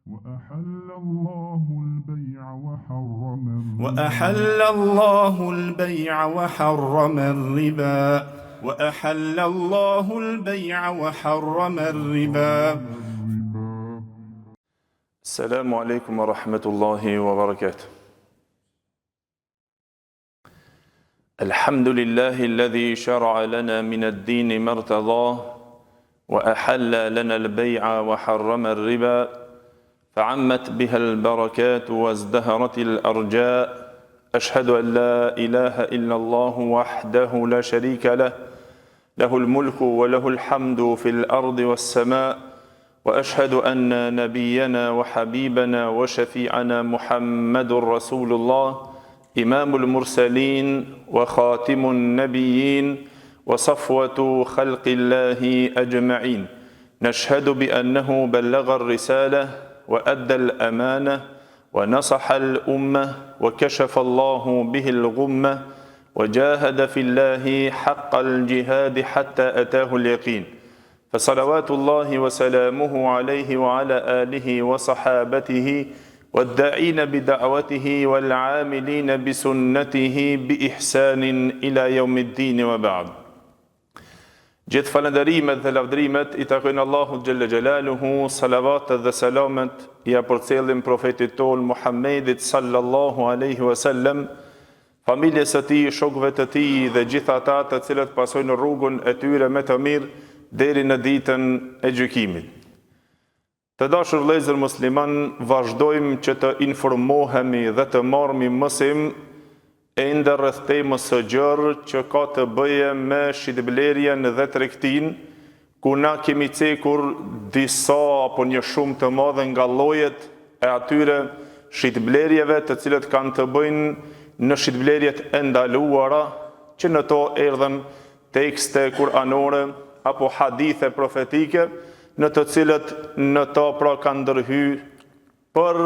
وأحل الله البيع وحرم الربا وأحل الله البيع وحرم الربا. السلام عليكم ورحمة الله وبركاته. الحمد لله الذي شرع لنا من الدين ما ارتضاه وأحل لنا البيع وحرم الربا فعمت بها البركات وازدهرت الأرجاء. أشهد أن لا إله إلا الله وحده لا شريك له له الملك وله الحمد في الأرض والسماء. وأشهد أن نبينا وحبيبنا وشفيعنا محمد رسول الله إمام المرسلين وخاتم النبيين وصفوة خلق الله أجمعين. نشهد بأنه بلغ الرسالة وأدى الأمانة ونصح الأمة وكشف الله به الغمة وجاهد في الله حق الجهاد حتى أتاه اليقين. فصلوات الله وسلامه عليه وعلى آله وصحابته والداعين بدعوته والعاملين بسنته بإحسان إلى يوم الدين وبعد. Gjithë falënderimet dhe lavdrimet I takojnë Allahut Gjelle Gjelaluhu, salavatet dhe selamet ja përcjellim profetit ton Muhammedit sallallahu alaihi wasallam, familjes së tij, shokëve të tij dhe gjithë ata të cilët pasojnë rrugën e tyre me të mirë deri në ditën e gjykimit. Të dashur vëllezër musliman, vazhdojmë që të informohemi dhe të marrëmi mësim ende rreth temës së gjerë që ka të bëje me shitblerjen dhe tregtin, ku na kemi cekur disa apo një shumë të madhe nga llojet e atyre shitblerjeve të cilët kanë të bëjnë në shitblerjet e ndaluara, që në to erdhen tekste kuranore apo hadithe profetike, në të cilët në to pra kanë ndërhyrë për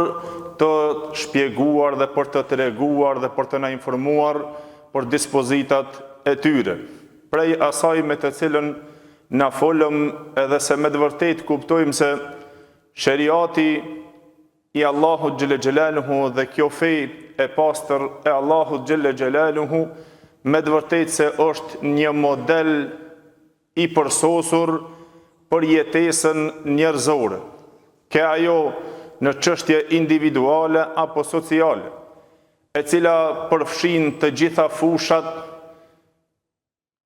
të shpjeguar dhe për të treguar dhe për të na informuar për dispozitat e tyre. Prej asaj me të cilën na folëm edhe se me të vërtet kuptojmë se sheriati I Allahut Gjelle Gjelaluhu dhe kjo fe e pastër e Allahut Gjelle Gjelaluhu me të vërtet se është një model I përsosur për jetesën njerëzore. Ke ajo në çështje individuale apo sociale, e cila përfshin të gjitha fushat,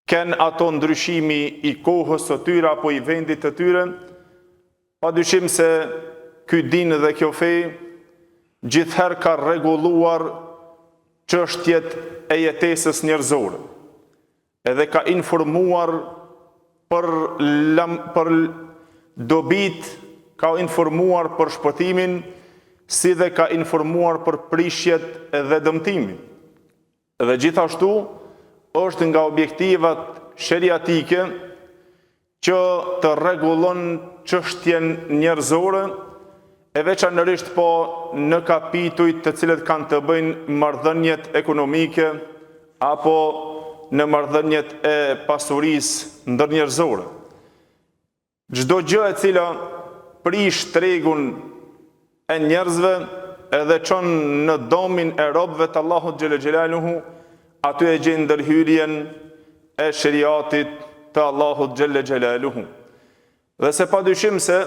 ken ato ndryshimi I kohës së tyre apo I vendit të tyre, padyshim se ky din dhe kjo fe gjithherë ka rregulluar çështjet e jetesës njerëzore, edhe ka informuar për dobit, ka informuar për shpëtimin, si dhe ka informuar për prishjet dhe dëmtimin. Dhe gjithashtu, është nga objektivat sheriatike që të rregullon çështjen njerëzore, e veçanërisht po në kapitujt të cilët kanë të bëjnë marrëdhëniet ekonomike apo në marrëdhëniet e pasurisë ndërnjerëzore. Çdo gjë e cila prish tregun e njerëzve edhe çon në domin e robëve të Allahut Gjelle Gjelaluhu, aty e gjen ndërhyrjen e sheriatit të Allahut Gjelle Gjelaluhu. Dhe se padyshim se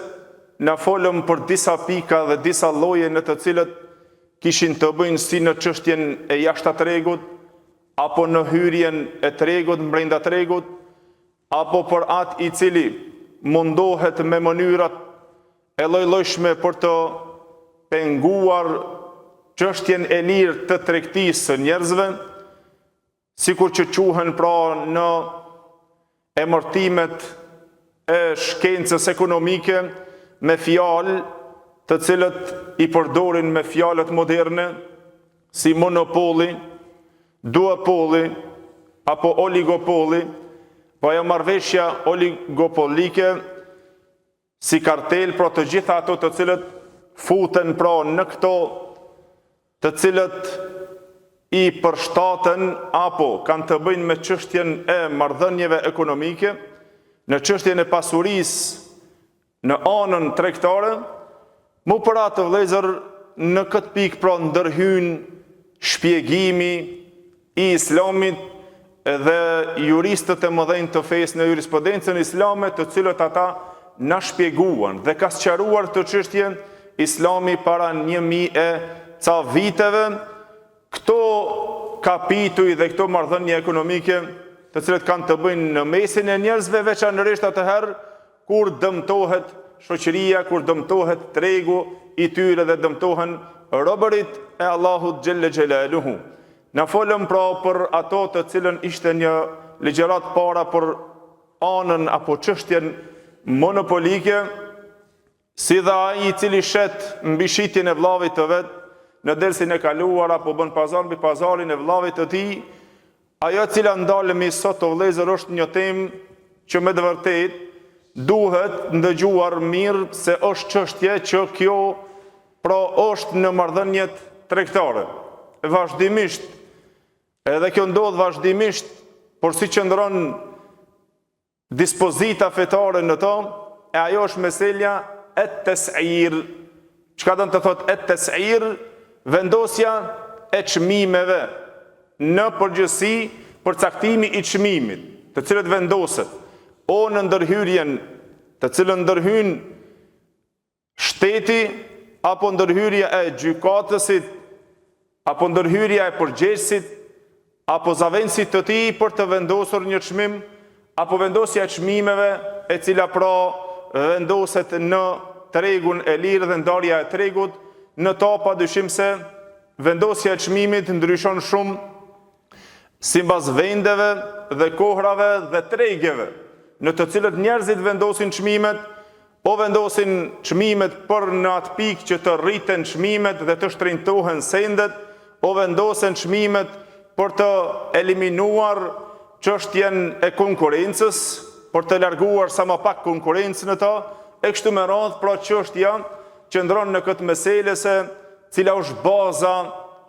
na folëm për disa pika dhe disa lloje në të cilët kishin të bëjnë si në çështjen e jashtëtregut, apo në hyrjen e tregut brenda tregut, apo për atë I cili mundohet me mënyrat e lloj-llojshme për të penguar çështjen e lirë të tregtisë së njerëzve, sikur që quhen pra në emërtimet e shkencës ekonomike me fjalë të cilët I përdorin me fjalët moderne, si monopoli, duopoli apo oligopoli, po ajo marrëveshja oligopolike si kartel, pra të gjitha ato të cilët futen pra në këto, të cilët I përshtaten apo kanë të bëjnë me çështjen e marrëdhënieve ekonomike, në çështjen e pasurisë në anën tregtare, Mu për atë vëllezër, në këtë pikë pra ndërhyn shpjegimi i Islamit dhe juristët e mëdhenj të fesë në jurisprudencën islame, të cilët ata na shpjeguan dhe ka sqaruar të çështjen Islami para 1000 e ca viteve. Këto kapituj dhe këto marrëdhënie ekonomike, të cilët kanë të bëjnë në mesin e njerëzve, veçanërisht atëherë kur dëmtohet shoqëria, kur dëmtohet tregu i tyre dhe dëmtohen robërit e Allahut xhelle xhelaluhu. Na folëm pra për ato të cilën ishte një ligjërat para për anën apo çështjen monopolike, si dhe ai i cili shet mbi shitjen e vllavit të vet në dersin e kaluar apo bën pazar mbi pazarin e vllavit të tij. Ajo cila ndalemi sot o vëllezër është një temë që me të vërtetë duhet ndëgjuar mirë, se është çështje që kjo pra është në marrëdhëniet tregtare. Vazhdimisht, edhe kjo ndodh vazhdimisht, por si qëndron dispozita fetare në to, e ajo është meselja e tes'ir. Çka do të thotë e tes'ir? Vendosja e çmimeve në përgjithësi për caktimi i çmimit, të cilët vendoset o në ndërhyrjen të cilën ndërhyn shteti, apo ndërhyrja e gjykatësit, apo ndërhyrja e përgjegjësit, apo zavendësit të tij për të vendosur një çmim, apo vendosja e çmimeve e cila pra vendoset në tregun e lirë dhe ndarja e tregut. Në to padyshim se vendosja e çmimit ndryshon shumë sipas vendeve dhe kohrave dhe tregeve në të cilët njerëzit vendosin çmimet, o vendosin çmimet për në atë pikë që të rriten çmimet dhe të shtrenjtohen sendet, o vendosen çmimet për të eliminuar çështjen e konkurrencës, për të larguar sa më pak konkurrencë në to, e kështu me radhë. Pra çështja qëndron në këtë meselë se cila është baza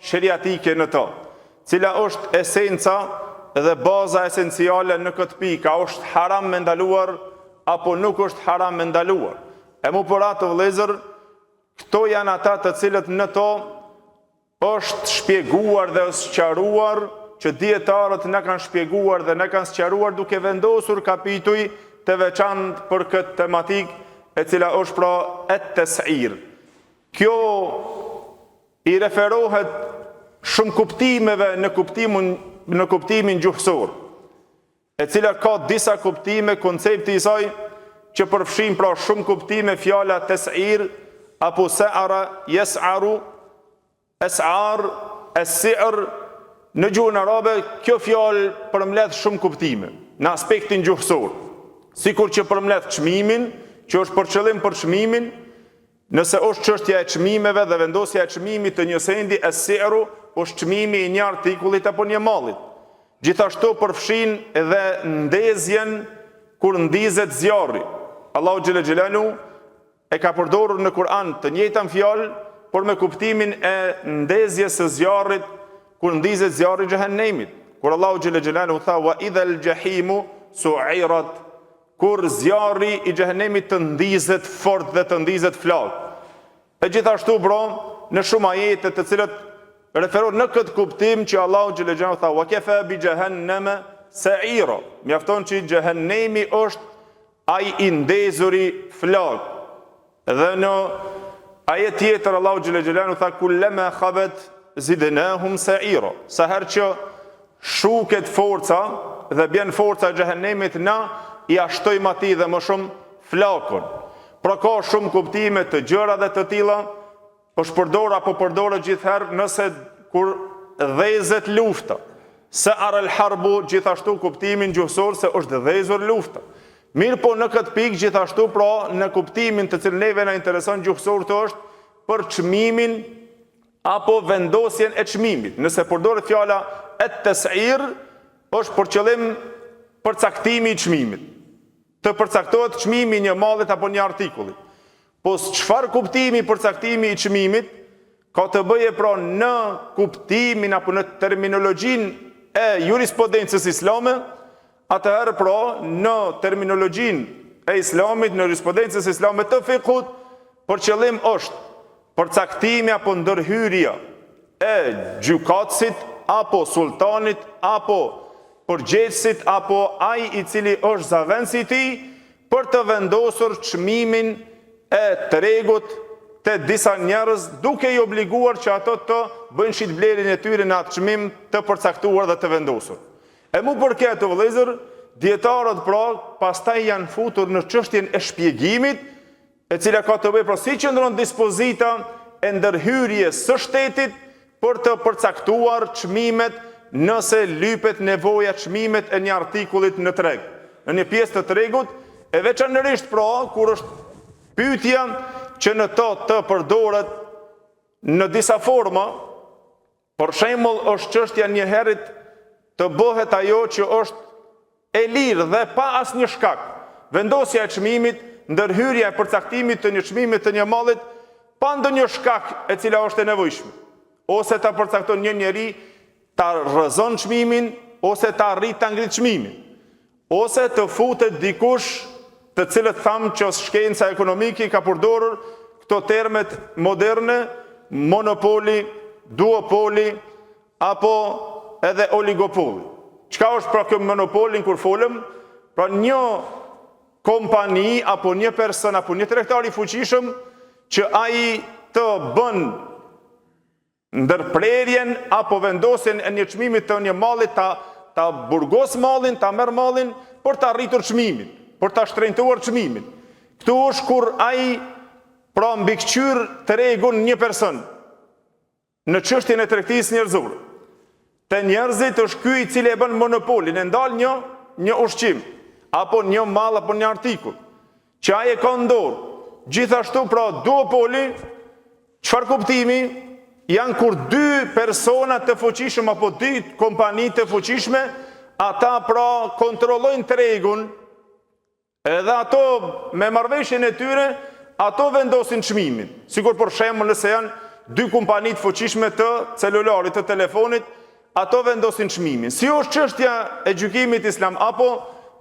sheriatike në to, cila është esenca dhe baza esenciale në këtë pikë, a është haram me ndaluar apo nuk është haram me ndaluar. E mu për atë vëllezër, këto janë ata të cilët në to është shpjeguar dhe është sqaruar, që dietarët na kanë shpjeguar dhe na kanë sqaruar duke vendosur kapituj të veçantë për këtë tematik, e cila është pra et tes'ir. Kjo i referohet shumë kuptimeve në kuptimin gjuhësor, e cila ka disa kuptime, koncepti i saj që përfshin pra shumë kuptime, fjala tes'ir apo sa'ara, yes'aru, es'ar, es-si'r. Në gjuhën arabe kjo fjalë përmbledh shumë kuptime në aspektin gjuhësor, sikur që përmbledh çmimin, që është për qëllim për çmimin, nëse është çështja e çmimeve dhe vendosja e çmimit të një sendi, es-si'ru është çmimi i një artikullit apo një mallit. Gjithashtu përfshin edhe ndezjen kur ndizet zjarri. Allahu xhelle xhelalu e ka përdorur në Kur'an të njëjtën fjalë, por me kuptimin e ndezjes së zjarrit kur ndizet zjarri i xhehenemit. Kur Allahu xhelle xhelalu tha wa idhal jahimu su'irat, kur zjarri i xhehenemit të ndizet fort dhe të ndizet flak. E gjithashtu bro, në shumë ajete të cilët referohen në këtë kuptim që Allahu xhelle xhelalu tha wa kafa bi jahannama sa'ira. Mjafton që xhehenemi është ai i ndezuri flak. Dhe në ajet tjetër Allahu xhelle xhelalu tha kullama khabat zidnahum sa'ira. Sa herë që shuket forca dhe bjen forca e xhehenemit, na i ashtojmë atij dhe më shumë flakun. Pra ka shumë kuptime të gjëra dhe të tilla, është përdor apo përdoret gjithherë nëse kur dhezet lufta. Sa'ar al-harbu, gjithashtu kuptimin gjuhësor se është dhezur lufta. Mirë po në këtë pikë gjithashtu pra në kuptimin të cilën neve na intereson gjuhësor të është për çmimin apo vendosjen e çmimit. Nëse përdoret fjala et tes'ir, është për qëllim përcaktimi i çmimit. Të përcaktohet çmimi i një mallit apo një artikulli. Po çfarë kuptimi përcaktimi i çmimit ka të bëje pra në kuptimin apo në terminologjinë e jurisprudencës islame, atëherë pra në terminologjinë e islamit, në jurisprudencës islame të fiqhut, për qëllim është përcaktimi apo ndërhyrja e gjykatësit apo sultanit apo përgjegjësit apo ai i cili është zavendësi i tij për të vendosur çmimin e tregut të disa njerëz, duke i obliguar që ato të bëjnë shitblerjen e tyre në atë çmim të përcaktuar dhe të vendosur. E mu përket të vëllezër, dietarët pra pastaj janë futur në çështjen e shpjegimit, e cila ka të bëjë pra si qëndron dispozita e ndërhyrjes së shtetit për të përcaktuar çmimet nëse lypet nevoja çmimet e një artikullit në treg, në një pjesë të tregut, e veçanërisht pra kur është pyetja që në to të përdoret në disa forma, për shembull është çështja një herët të bëhet ajo që është e lirë dhe pa asnjë shkak, vendosja e çmimit, ndërhyrja e përcaktimit të një çmimi të një mallit pa ndonjë shkak e cila është e nevojshme, ose ta përcakton një njeri ta rrëzon çmimin, ose ta arrit ta ngrit çmimin, ose të futet dikush të cilët thamë që shkenca ekonomike ka përdorur këto termet moderne, monopoli, duopoli, apo edhe oligopoli. Çka është pra kjo monopolin kur folëm? Pra një kompani, apo një person, apo një tregtar i fuqishëm, që ai të bën ndërprerjen apo vendosjen e një çmimi të një malli, ta burgos mallin, ta merr mallin për të arritur çmimin, për ta shtrenjtuar çmimin. Këtu është kur ai pra mbikëqyr tregun një person në çështjen e tregtisë njerëzore. Te njerëzit është ky i cili e bën monopolin, e ndal një ushqim, apo një mall apo një artikull, që ai e ka në dorë. Gjithashtu pra duopoli, çfarë kuptimi? Janë kur dy persona të fuqishëm apo dy kompani të fuqishme, ata pra kontrollojnë tregun, edhe ato me marrëveshjen e tyre, ato vendosin çmimin. Sikur për shembull nëse janë dy kompani të fuqishme të celularit, të telefonit, ato vendosin çmimin. Si është çështja e gjykimit islam, apo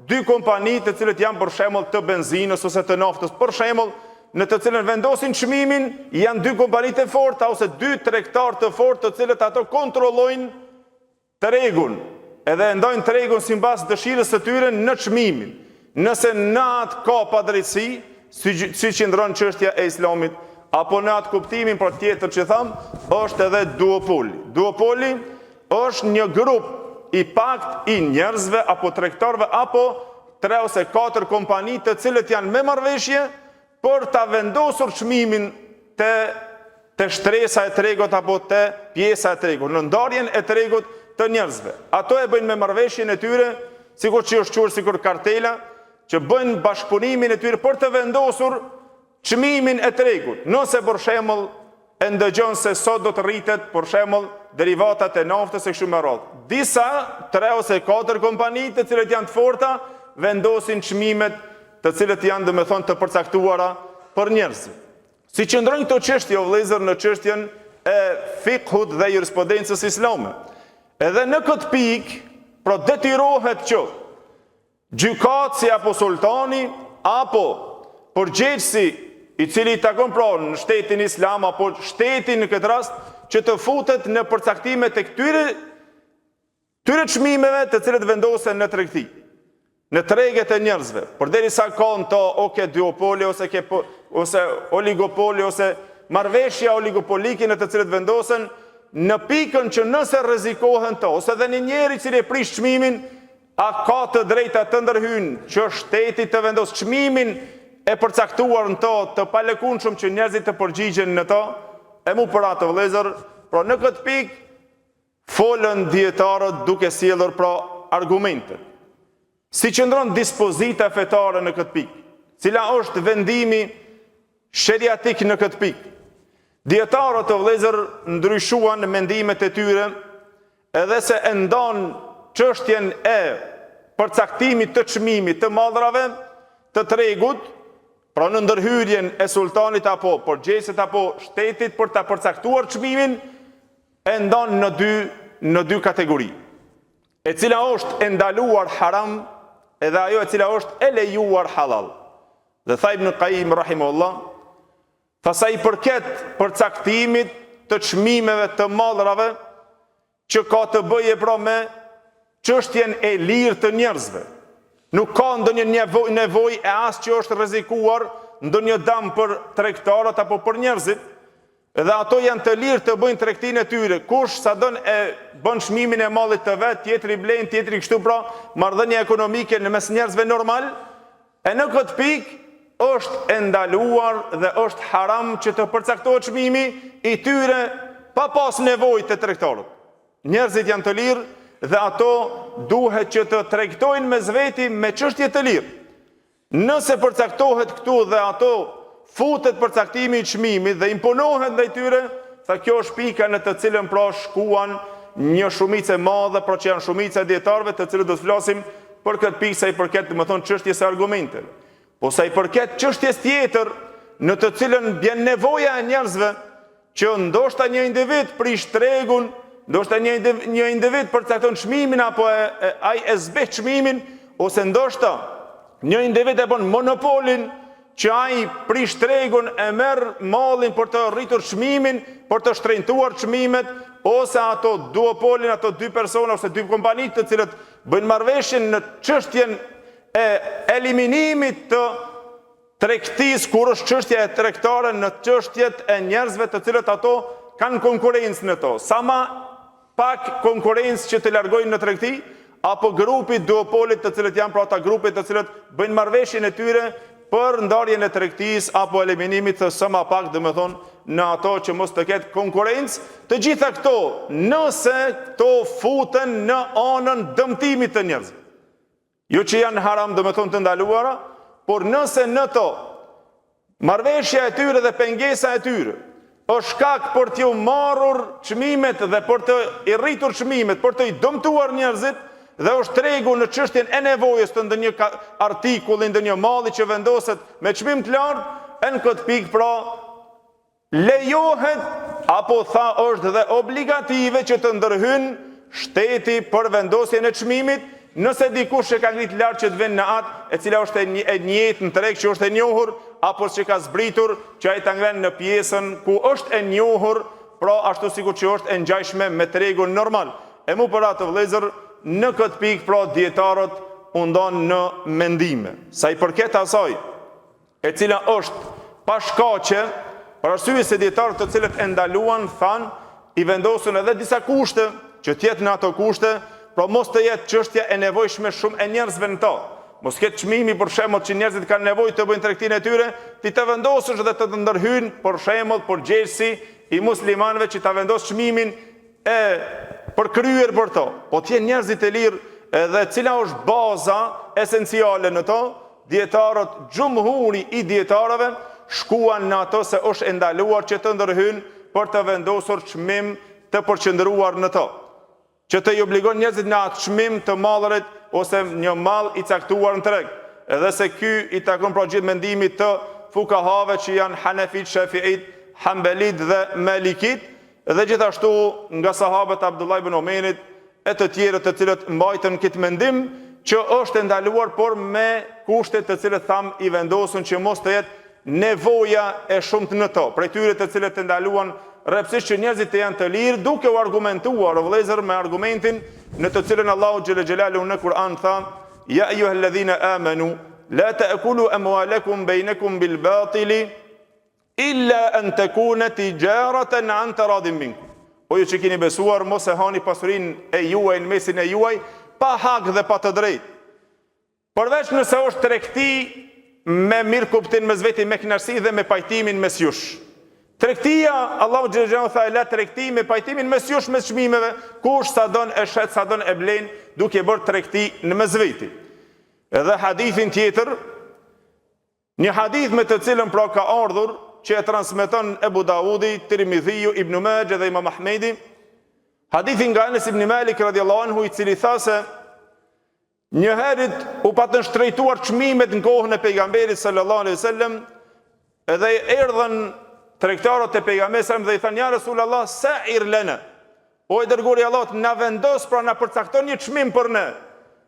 dy kompani të cilët janë për shembull të benzinës ose të naftës, për shembull, në të cilën vendosin çmimin, janë dy kompani të forta ose dy tregtar të fortë të cilët ato kontrollojnë tregun, edhe ndajnë tregun sipas dëshirës së tyre në çmimin. Nëse në atë ka padrejtësi, si qëndron çështja e islamit, apo në atë kuptimin për tjetër që tham, është edhe duopoli. Duopoli është një grup i pakt i njerëzve apo tregtarëve apo 3 ose 4 kompani të cilët janë me marrëveshje për ta vendosur çmimin te shtresa e tregut apo te pjesa e tregut, në ndarjen e tregut të njerëzve. Ato e bëjnë me marrëveshjen e tyre, sikur që është quajtur sikur kartela, që bëjnë bashkëpunimin e tyre për të vendosur çmimin e tregut. Nëse për shembull e ndëgjon se sot do të rritet për shembull derivatat e naftës e kështu me radhë. Disa 3 ose 4 kompani të cilët janë të forta vendosin çmimet të cilët janë domethënë të përcaktuara për njerëzit. Si qëndrojnë këto çështje o vëllezër në çështjen e fiqhut dhe jurisprudencës islame. Edhe në këtë pikë, pra detyrohet që gjykatësi apo sultani apo përgjegjësi i cili i takon pra në shtetin islam apo shtetin në këtë rast që të futet në përcaktimet e këtyre çmimeve të cilët vendosen në tregti, në treget e njerëzve, përderisa ka në to oke duopoli ose oligopoli ose marrëveshja oligopolike në të cilët vendosen në pikën që nëse rrezikohen to, ose dhe një njeri që e prish çmimin, a ka të drejta të ndërhyjnë që shteti të vendos çmimin e përcaktuar në to të palëkundshëm që njerëzit të përgjigjen në to, e mu për atë vëllezër, pra në këtë pikë folën dietarët duke sjellur pra argumente. Si qëndron dispozita fetare në këtë pikë, cila është vendimi sheriatik në këtë pikë. Dietarët të vëllezër ndryshuan mendimet e tyre, edhe se e ndan çështjen e përcaktimit të çmimit të mallrave të tregut, pra në ndërhyrjen e sultanit apo përgjegjësit apo shtetit për ta përcaktuar çmimin, e ndan në dy kategori. E cila është e ndaluar haram, edhe ajo e cila është e lejuar halal. Dhe tha Ibn Qayyim rahimahullah, Tha sa I përket përcaktimit të çmimeve të mallrave që ka të bëje pra me çështjen e lirë të njerëzve. Nuk ka ndonjë nevojë e as që është rrezikuar ndonjë dëm për tregtarët apo për njerëzit, edhe ato janë të lirë të bëjnë tregtinë e tyre. Kush sa don e bën çmimin e mallit të vet, tjetri blen, tjetri kështu, pra marrëdhënie ekonomike në mes njerëzve normal, e në këtë pikë është e ndaluar dhe është haram që të përcaktohet çmimi I tyre pa pas nevojë të tregtarët. Njerëzit janë të lirë dhe ato duhet që të tregtojnë mes veti me çështje të lirë. Nëse përcaktohet këtu dhe ato futet përcaktimi I çmimit dhe imponohet ndaj tyre, sa kjo është pika në të cilën pra shkuan një shumicë e madhe, pra që janë shumica e dietarëve të cilët do të flasim për këtë pikë sa I përket, domethënë, çështjes së argumenteve. Po sa I përket çështjes tjetër në të cilën bjen nevoja e njerëzve që ndoshta një individ prish tregun, ndoshta një individ përcakton çmimin apo ai e zbeh çmimin, ose ndoshta një individ e bën monopolin që ai prish tregun e merr mallin për të rritur çmimin, për të shtrenjtuar çmimet, ose ato duopolin, ato dy persona ose dy kompani të cilët bëjnë marrëveshjen në çështjen e eliminimit të tregtisë, kur është çështja e tregtare në çështjet e njerëzve të cilët ato kanë konkurrencë në to. Sa më pak konkurrencë që të largojnë në tregti, apo grupit duopolit të cilët janë pra ata grupet të cilët bëjnë marrëveshjen e tyre për ndarjen e tregtisë apo eliminimit të sa më pak, domethënë në ato që mos të ketë konkurrencë. Të gjitha këto, nëse këto futen në anën dëmtimit të njerëzve, jo që janë haram, domethënë të ndaluara, por nëse në to marrëveshja e tyre dhe pengesa e tyre është shkak për t'ju marrur çmimet dhe për të I rritur çmimet, për të I dëmtuar njerëzit, dhe është tregu në çështjen e nevojës të ndonjë artikulli, ndonjë malli që vendoset me çmim të lartë, në këtë pikë pra lejohet apo tha është dhe obligative që të ndërhyjnë shteti për vendosjen e çmimit, nëse dikush që ka ngrit lart që të vend në atë e cila është e njëjtë në treg, që është e njohur, apo që ka zbritur që ai ta ngren në pjesën ku është e njohur, pra ashtu sikur që është e ngjashme me tregun normal. E mu për atë vëllezër, në këtë pikë pra dietarët u ndan në mendime. Sa I përket asaj e cila është pa shkaqe, për arsye se dietarët të cilët e ndaluan thanë I vendosën edhe disa kushte që të jetë në ato kushte, pra mos të jetë çështja e nevojshme shumë e njerëzve në to. Mos ketë çmimi për shembull që njerëzit kanë nevojë të bëjnë tregtinë e tyre, ti të vendosësh dhe të ndërhyjnë për shembull përgjegjësi I muslimanëve që ta vendos çmimin e përkryer për to. Po të jenë njerëzit e lirë, edhe cila është baza esenciale në to, dietarët, xhumhuri I dietarëve shkuan në ato se është e ndaluar që të ndërhyjnë për të vendosur çmim të përqendruar në to, që të I obligon njerëzit në atë çmim të mallrit ose një mall I caktuar në treg. Edhe se ky I takon pra gjithë mendimit të fukahave që janë Hanefit, Shafiit, Hanbelit dhe Malikit, dhe gjithashtu nga sahabët Abdullah ibn Omerit e të tjerët të cilët mbajtën këtë mendim që është e ndaluar, por me kushtet të cilët tham I vendosën që mos të jetë nevoja e shumt në to. Prej tyre të cilët e ndaluan rrepsisht që njerëzit të janë të lirë, duke u argumentuar vëllezër me argumentin në të cilën Allahu xhelle xhelalu në Kur'an tha: "Ya ayyuhalladhina amanu la ta'kulu amwalakum bainakum bil batili illa an takuna tijaratan an taradin minkum." O ju që keni besuar, mos e hani pasurinë e juaj në mesin e juaj pa hak dhe pa të drejtë. Përveç nëse është tregti me mirë kuptim mes veti, me kënaqësi dhe me pajtimin mes jush. Tregtia, Allahu xhelle xhelalu tha la tregti me pajtimin mes jush mes çmimeve, kush sa don e shet, sa don e blen, duke bërë tregti në mes veti. Edhe hadithin tjetër, një hadith me të cilën pra ka ardhur që e transmeton Ebu Daudi, Tirmidhiu, Ibn Majah dhe Imam Ahmedi, hadithin nga Anas ibn Malik radhiyallahu anhu, I cili tha se një herët u patën shtrejtuar çmimet në kohën e pejgamberit sallallahu alaihi wasallam, edhe erdhën tregtarët e pejgamberit dhe I thanë: "Ja Rasulullah, sa'ir lana." O I dërguari I Allahut, na vendos, pra na përcakton një çmim për ne.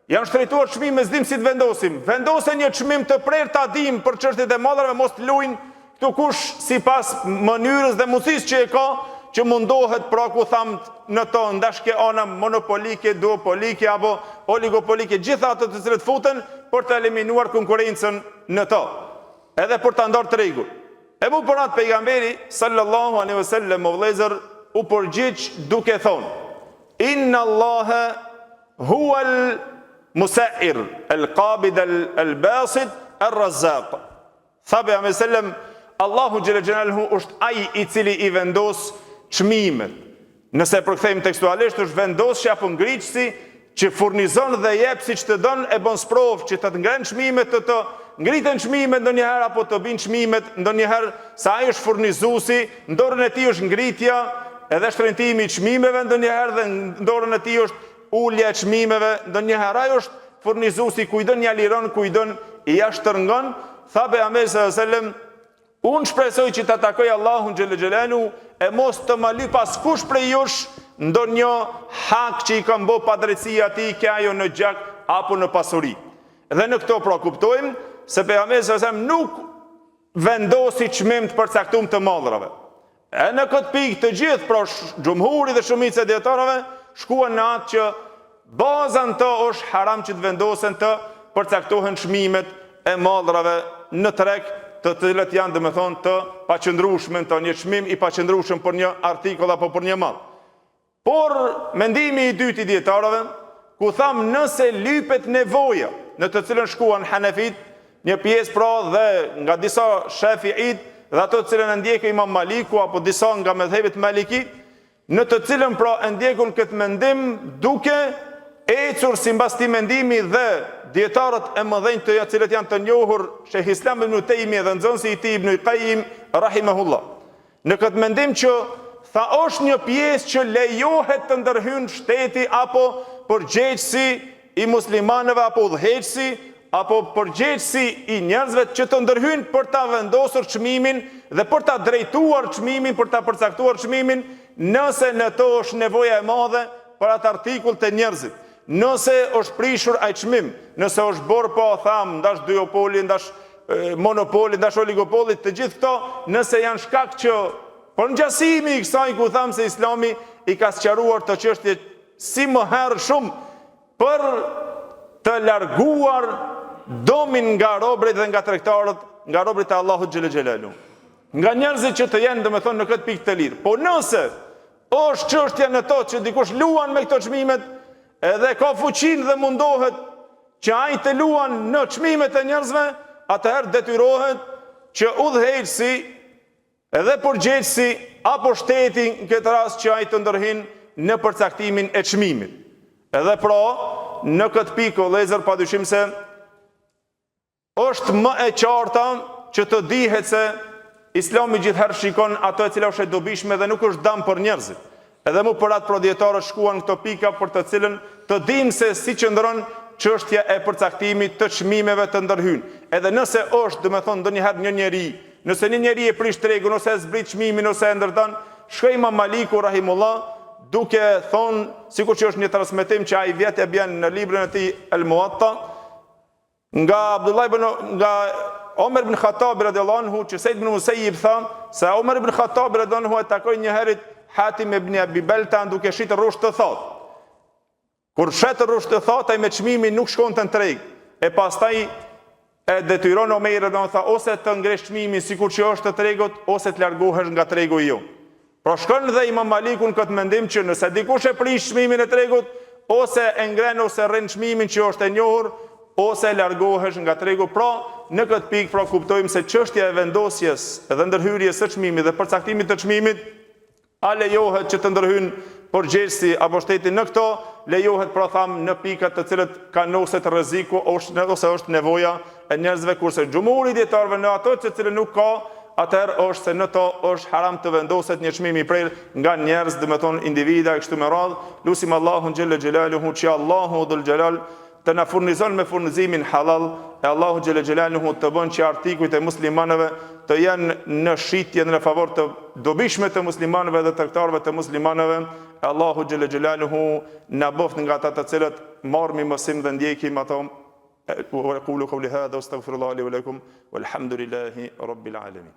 Janë shtrejtuar çmime, s'dim si të vendosim. Vendose një çmim të prerë ta dim për çështjet e mallrave, mos të luajnë këtu kush sipas mënyrës dhe mundësisë që e ka, që mundohet pra ku thamë në to ndashke ana monopolike, duopolike apo oligopolike, gjitha ato të cilët futen për të eliminuar konkurrencën në to, edhe për të ndarë tregun. Ebu Porat pejgamberi sallallahu alaihi wasallam o vëllezër u përgjigj duke thonë: Inna Allaha huwa al-musa'ir, al-qabid al-basit, al-razzaq. Tha pejgamberi sallam, Allahu xhela xhelaluhu është ai i cili i vendos çmimet. Nëse përkthejmë tekstualisht, është vendosja apo ngriqësi që furnizon dhe jep siç të don, e bën sprovë që të ngren çmimet, të ngriten çmimet ndonjëherë apo të binë çmimet ndonjëherë, sa ai është furnizuesi, në dorën e tij është ngritja edhe shtrëngtimi i çmimeve ndonjëherë, dhe në dorën e tij është ulja e çmimeve ndonjëherë. Ai është furnizuesi, kujdon ja liron, kujdon i ja shtrëngon. Tha pejgamberi sallallahu alajhi wasallam, unë shpresoj që të takoj Allahun xhel xhelalu e mos të më lyp askush prej jush ndonjë hak që i ka bë padrejtësia atij, ke ajo në gjak apo në pasuri. Dhe në këto pra kuptojmë se pejgamberi sallallahu alajhi wasallam nuk vendosi çmim të përcaktuar të mallrave. E në këtë pikë të gjithë pra xhumhuri dhe shumica e dietarëve shkuan në atë që baza në të është haram që të vendosen të përcaktohen çmimet e mallrave në treg, të cilët janë domethënë të paqëndrueshme, të një çmim i paqëndrueshëm për një artikull apo për një mall. Por mendimi i dytë i dietarëve, ku tham nëse lypet nevoja, në të cilën shkuan Hanefit, një pjesë pra dhe nga disa Shafi'it dhe ato të cilën e ndjekën Imam Maliku apo disa nga mëdhëbet Maliki, në të cilën pra e ndjekun këtë mendim duke ecur sipas këtij mendimi dhe dietarët e mëdhenj të cilët janë të njohur, Sheh Islam ibn Taymi dhe nxënësi i tij Ibn Qayyim rahimahullah. Në këtë mendim që tha është një pjesë që lejohet të ndërhyjë shteti apo përgjegjësi i muslimanëve apo udhëheqësi apo përgjegjësi i njerëzve që të ndërhyjnë për ta vendosur çmimin dhe për ta drejtuar çmimin, për ta përcaktuar çmimin, nëse në to është nevoja e madhe për atë artikull të njerëzit. Nëse është prishur ai çmim, nëse është bërë po tham ndash duopoli, ndash monopoli, ndash oligopoli, të gjithë këto nëse janë shkak që për ngjasimi i kësaj ku tham se Islami i ka sqaruar të çështje si më herë shumë për të larguar domin nga robërit dhe nga tregtarët, nga robërit e Allahut xhel xhelalu. Nga njerëzit që të jenë domethënë në këtë pikë të lirë. Po nëse është çështja në to që dikush luan me këto çmimet, edhe ka fuqinë dhe mundohet që ai të luan në çmimet e njerëzve, atëherë detyrohet që udhëheqësi edhe përgjegjësi apo shteti në këtë rast që ai të ndërhyjnë në përcaktimin e çmimit. Edhe pra, në këtë pikë vëllezër padyshim se është më e qarta që të dihet se Islami gjithherë shikon ato e cila është e dobishme dhe nuk është dëm për njerëzit. Edhe mu për atë prodjetarët shkuan këto pika për të cilën të dim se si qëndron çështja e përcaktimit të çmimeve të ndërhyjnë. Edhe nëse është, domethënë ndonjëherë një njeri, nëse një njeri e prish tregun ose e zbrit çmimin ose e ndërton, shkoi Imam Maliku rahimullah duke thonë, sikur që është një transmetim që ai vetë e bën në librin e tij El Muwatta, nga Omer ibn Khattab radhiyallahu anhu, që Said ibn Musayyib tha se Omer ibn Khattab radhiyallahu anhu e takoi një herë Hatim ibn Abi Baltan duke shitur rrush të thotë. Kur shet rrush të thotë, ai me çmimin nuk shkonte në treg. E pastaj e detyron Omer dhe tha ose të ngresh çmimin sikur që është të tregut, ose të largohesh nga tregu i jonë. Pra shkon dhe Imam Maliku në këtë mendim që nëse dikush e prish çmimin e tregut, ose e ngren ose rrin çmimin që është e njohur, ose largohesh nga tregu. Pra në këtë pikë pra kuptojmë se çështja e vendosjes dhe ndërhyrjes së çmimit dhe përcaktimit të çmimit, a lejohet që të ndërhyjnë përgjegjësi apo shteti në këto, lejohet pra tham në pikat të cilët kanë noset rreziku ose është nevoja e njerëzve, kurse xhumuri dietarëve në ato të cilët nuk ka, atëherë është se në to është haram të vendoset një çmim i prerë nga njerëz, domethënë individa e kështu me radhë. Lutim Allahun xhella xhelaluhu që Allahu dhul xhelal të na furnizon me furnizimin halal, e Allahu xhella xhelaluhu të bën që artikujt e muslimanëve të jenë në shitje në favor të dobishme të muslimanëve dhe tregtarëve të muslimanëve. Allahu xhella xhelaluhu na boft nga ata të cilët marrim mësim dhe ndjekim ato. Wa qulu qawli hadha wastaghfirullaha li wa lakum walhamdulillahi rabbil alamin.